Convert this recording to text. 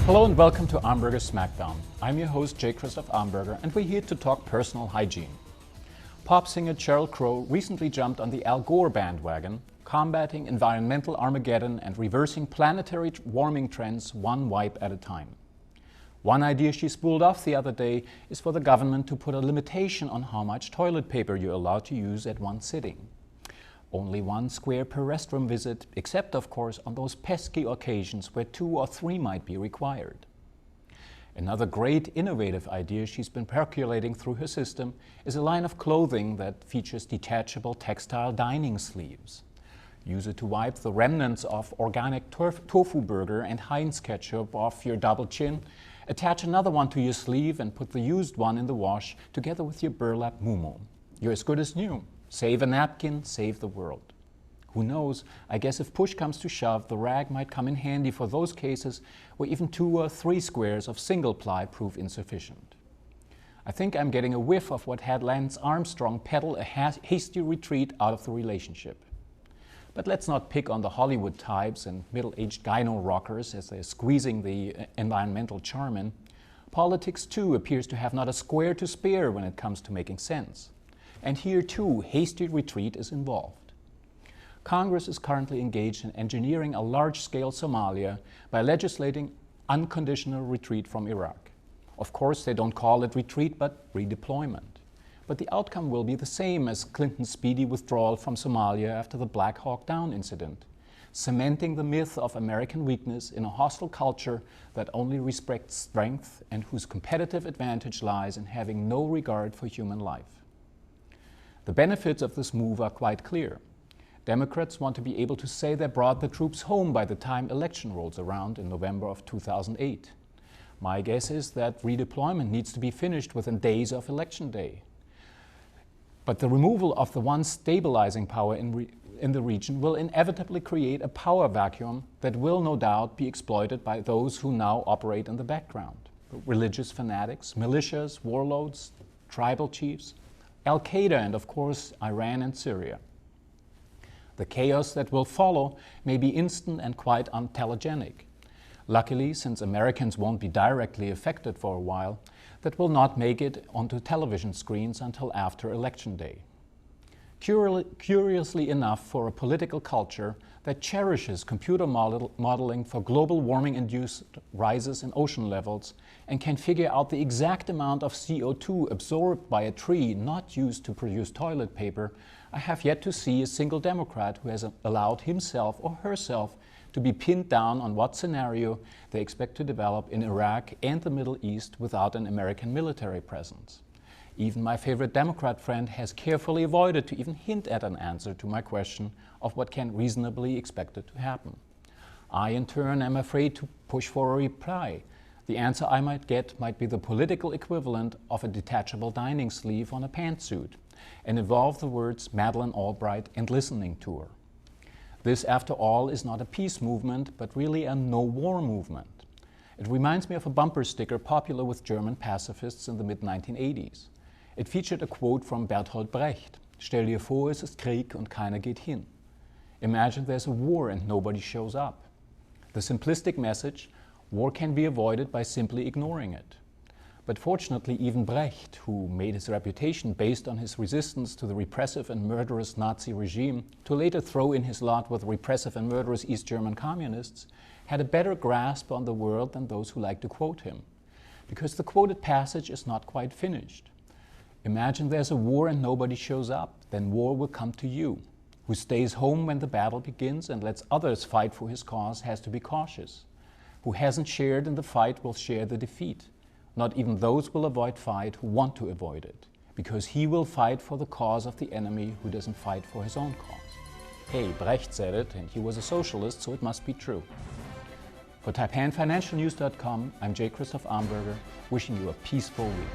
Hello and welcome to Armberger Smackdown. I'm your host J. Christoph Armberger and we're here to talk personal hygiene. Pop singer Cheryl recently jumped on the Al Gore bandwagon, combating environmental Armageddon and reversing planetary warming trends one wipe at a time. One idea she spooled off the other day is for the government to put a limitation on how much toilet paper you're allowed to use at one sitting. Only 1 square per restroom visit, except of course on those pesky occasions where 2 or 3 might be required. Another great innovative idea she's been percolating through her system is a line of clothing that features detachable textile dining sleeves. Use it to wipe the remnants of organic tofu burger and Heinz ketchup off your double chin, attach another one to your sleeve and put the used one in the wash together with your burlap muumuu. You're as good as new. Save a napkin, save the world. Who knows, I guess if push comes to shove, the rag might come in handy for those cases where even 2 or 3 squares of single ply prove insufficient. I think I'm getting a whiff of what had Lance Armstrong peddle a hasty retreat out of the relationship. But let's not pick on the Hollywood types and middle-aged gyno rockers as they're squeezing the environmental charm in. Politics too appears to have not a square to spare when it comes to making sense. And here too, hasty retreat is involved. Congress is currently engaged in engineering a large-scale Somalia by legislating unconditional retreat from Iraq. Of course, they don't call it retreat, but redeployment. But the outcome will be the same as Clinton's speedy withdrawal from Somalia after the Black Hawk Down incident, cementing the myth of American weakness in a hostile culture that only respects strength and whose competitive advantage lies in having no regard for human life. The benefits of this move are quite clear. Democrats want to be able to say they brought the troops home by the time election rolls around in November of 2008. My guess is that redeployment needs to be finished within days of election day. But the removal of the once stabilizing power in the region will inevitably create a power vacuum that will no doubt be exploited by those who now operate in the background. Religious fanatics, militias, warlords, tribal chiefs, Al-Qaeda, and of course, Iran and Syria. The chaos that will follow may be instant and quite untelegenic. Luckily, since Americans won't be directly affected for a while, that will not make it onto television screens until after Election Day. Curiously enough, for a political culture that cherishes computer modeling for global warming-induced rises in ocean levels and can figure out the exact amount of CO2 absorbed by a tree not used to produce toilet paper, I have yet to see a single Democrat who has allowed himself or herself to be pinned down on what scenario they expect to develop in Iraq and the Middle East without an American military presence. Even my favorite Democrat friend has carefully avoided to even hint at an answer to my question of what can reasonably expected to happen. I, in turn, am afraid to push for a reply. The answer I might get might be the political equivalent of a detachable dining sleeve on a pantsuit and involve the words Madeleine Albright and listening tour. This, after all, is not a peace movement, but really a no-war movement. It reminds me of a bumper sticker popular with German pacifists in the mid-1980s. It featured a quote from Bertolt Brecht: "Stell dir vor, es ist Krieg und keiner geht hin." Imagine there's a war and nobody shows up. The simplistic message, war can be avoided by simply ignoring it. But fortunately, even Brecht, who made his reputation based on his resistance to the repressive and murderous Nazi regime, to later throw in his lot with repressive and murderous East German communists, had a better grasp on the world than those who like to quote him. Because the quoted passage is not quite finished. Imagine there's a war and nobody shows up, then war will come to you. Who stays home when the battle begins and lets others fight for his cause has to be cautious. Who hasn't shared in the fight will share the defeat. Not even those will avoid fight who want to avoid it, because he will fight for the cause of the enemy who doesn't fight for his own cause. Hey, Brecht said it, and he was a socialist, so it must be true. For TaipanFinancialNews.com, I'm J. Christoph Armberger, wishing you a peaceful week.